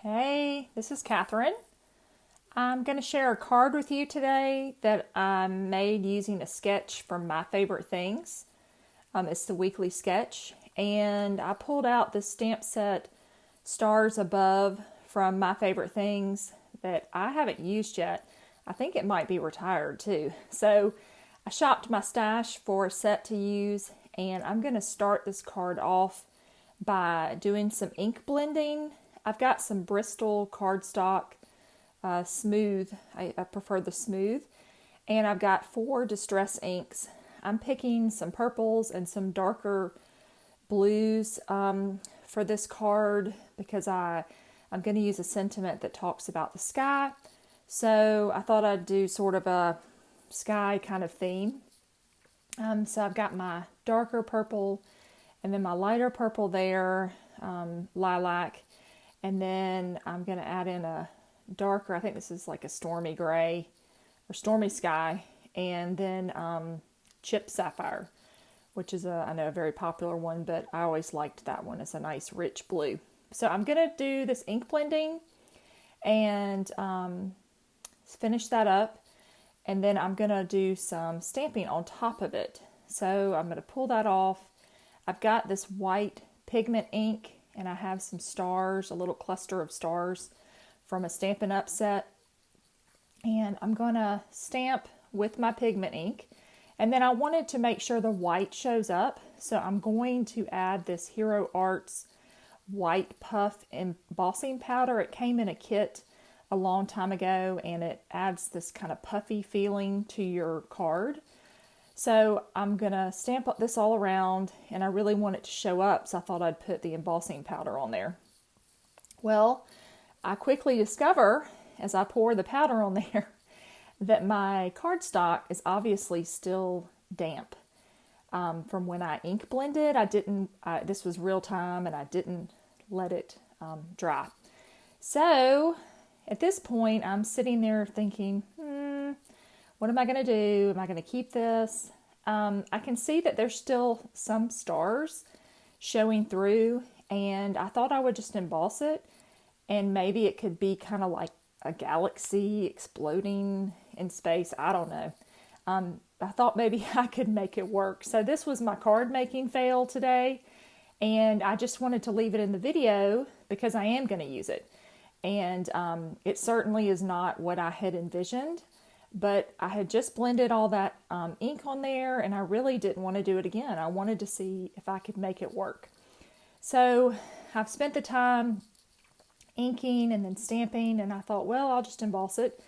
Hey, this is Katherine. I'm going to share a card with you today that I made using a sketch from My Favorite Things. It's the weekly sketch, and I pulled out this stamp set, Stars Above, from My Favorite Things that I haven't used yet. I think it might be retired too. So I shopped my stash for a set to use, and I'm going to start this card off by doing some ink blending. I've got some Bristol cardstock smooth. I prefer the smooth. And I've got 4 distress inks. I'm picking some purples and some darker blues for this card because I'm going to use a sentiment that talks about the sky. So I thought I'd do sort of a sky kind of theme. So I've got my darker purple and then my lighter purple there, lilac. And then I'm going to add in a darker, I think this is like a stormy gray or stormy sky. And then chip sapphire, which is I know a very popular one, but I always liked that one. It's a nice rich blue. So I'm going to do this ink blending and finish that up. And then I'm going to do some stamping on top of it. So I'm going to pull that off. I've got this white pigment ink and I have some stars, a little cluster of stars from a Stampin' Up set. And I'm going to stamp with my pigment ink. And then I wanted to make sure the white shows up. So I'm going to add this Hero Arts white puff embossing powder. It came in a kit a long time ago and it adds this kind of puffy feeling to your card. So I'm going to stamp this all around and I really want it to show up, so I thought I'd put the embossing powder on there. Well, I quickly discover as I pour the powder on there that my cardstock is obviously still damp. From when I ink blended, this was real time and I didn't let it dry. So at this point, I'm sitting there thinking, what am I going to do? Am I going to keep this? I can see that there's still some stars showing through, and I thought I would just emboss it, and maybe it could be kind of like a galaxy exploding in space. I don't know. I thought maybe I could make it work. So this was my card making fail today, and I just wanted to leave it in the video because I am going to use it. And it certainly is not what I had envisioned. But I had just blended all that ink on there and I really didn't want to do it again. I wanted to see if I could make it work. So I've spent the time inking and then stamping and I thought, well, I'll just emboss it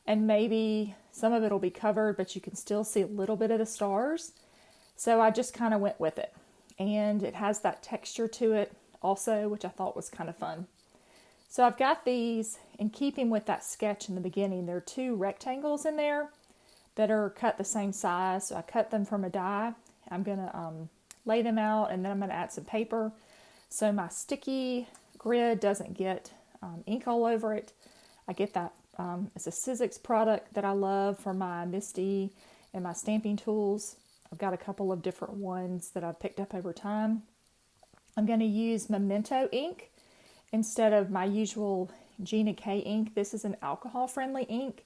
and maybe some of it will be covered, but you can still see a little bit of the stars. So I just kind of went with it. And it has that texture to it also, which I thought was kind of fun. So I've got these, in keeping with that sketch in the beginning, there are 2 rectangles in there that are cut the same size. So I cut them from a die. I'm going to lay them out and then I'm going to add some paper so my sticky grid doesn't get ink all over it. I get that, it's a Sizzix product that I love for my MISTI and my stamping tools. I've got a couple of different ones that I've picked up over time. I'm going to use Memento ink instead of my usual Gina K ink. This is an alcohol-friendly ink,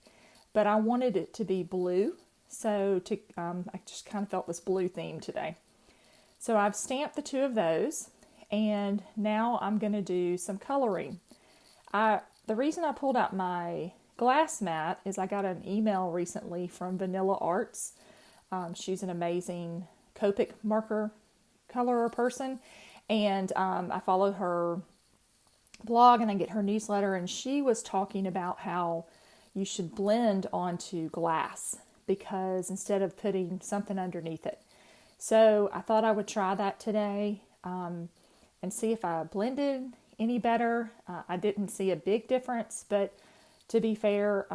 but I wanted it to be blue, so I just kind of felt this blue theme today. So I've stamped the 2 of those, and now I'm going to do some coloring. The reason I pulled out my glass mat is I got an email recently from Vanilla Arts. She's an amazing Copic marker colorer person, and I follow her blog and I get her newsletter, and she was talking about how you should blend onto glass because instead of putting something underneath it. So I thought I would try that today and see if I blended any better. I didn't see a big difference, but to be fair,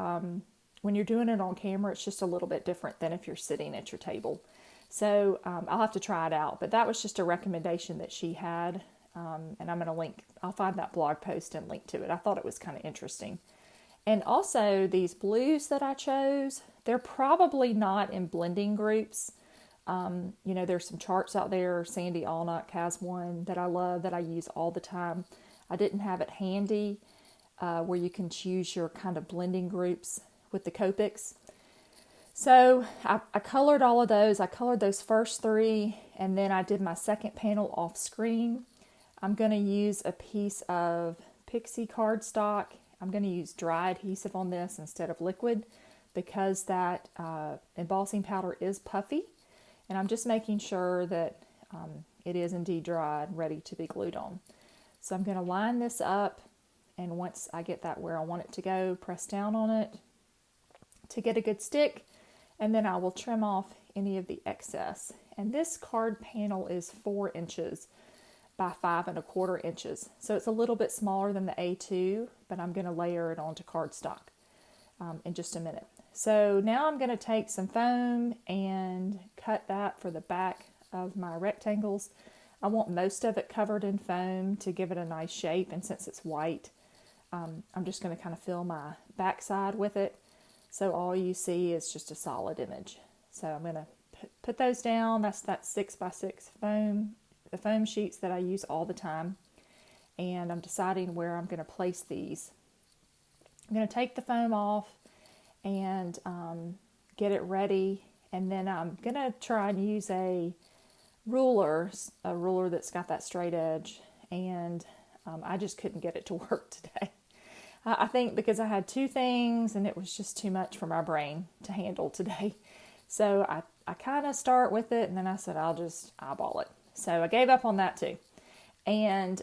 when you're doing it on camera, it's just a little bit different than if you're sitting at your table. So I'll have to try it out, but that was just a recommendation that she had. And I'm going to link, I'll find that blog post and link to it. I thought it was kind of interesting. And also these blues that I chose, they're probably not in blending groups. There's some charts out there. Sandy Allnock has one that I love that I use all the time. I didn't have it handy, where you can choose your kind of blending groups with the Copics. So I colored all of those. I colored those first three, and then I did my second panel off screen. I'm going to use a piece of Pixie cardstock. I'm going to use dry adhesive on this instead of liquid because that embossing powder is puffy, and I'm just making sure that it is indeed dry and ready to be glued on. So I'm going to line this up, and once I get that where I want it to go, press down on it to get a good stick, and then I will trim off any of the excess. And this card panel is 4 inches by 5 1/4 inches. So it's a little bit smaller than the A2, but I'm going to layer it onto cardstock in just a minute. So now I'm going to take some foam and cut that for the back of my rectangles. I want most of it covered in foam to give it a nice shape, and since it's white, I'm just going to kind of fill my backside with it. So all you see is just a solid image. So I'm going to put those down. That's that 6x6 foam, the foam sheets that I use all the time. And I'm deciding where I'm going to place these. I'm going to take the foam off and get it ready. And then I'm going to try and use a ruler that's got that straight edge. And I just couldn't get it to work today. I think because I had 2 things and it was just too much for my brain to handle today. So I kind of start with it, and then I said I'll just eyeball it. So I gave up on that too. And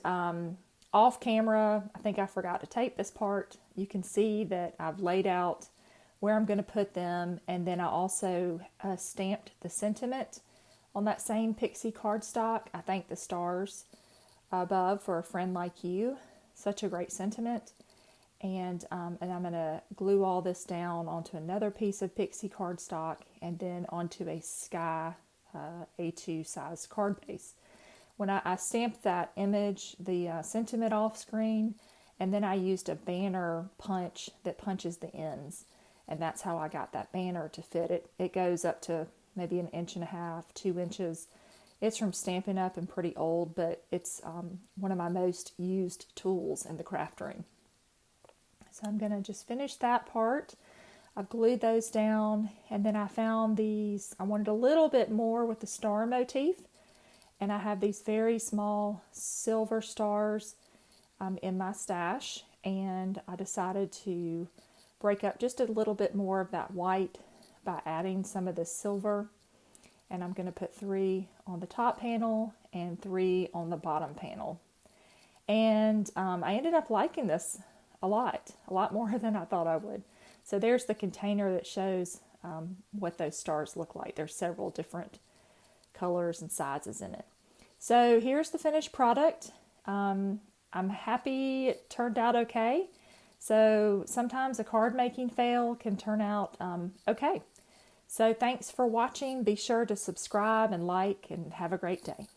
off camera, I think I forgot to tape this part. You can see that I've laid out where I'm going to put them, and then I also stamped the sentiment on that same Pixie cardstock. I thank the stars above for a friend like you. Such a great sentiment. And I'm going to glue all this down onto another piece of Pixie cardstock and then onto a Sky A2 size card base. When I stamped that image, the sentiment off screen, and then I used a banner punch that punches the ends. And that's how I got that banner to fit it. It goes up to maybe 1.5 inches, 2 inches. It's from Stampin' Up! And pretty old, but it's one of my most used tools in the craft room. So I'm going to just finish that part. I've glued those down, and then I found these. I wanted a little bit more with the star motif, and I have these very small silver stars in my stash, and I decided to break up just a little bit more of that white by adding some of the silver, and I'm going to put 3 on the top panel and 3 on the bottom panel. And I ended up liking this a lot more than I thought I would. So there's the container that shows what those stars look like. There's several different colors and sizes in it. So here's the finished product. I'm happy it turned out okay. So sometimes a card making fail can turn out okay. So thanks for watching. Be sure to subscribe and like, and have a great day.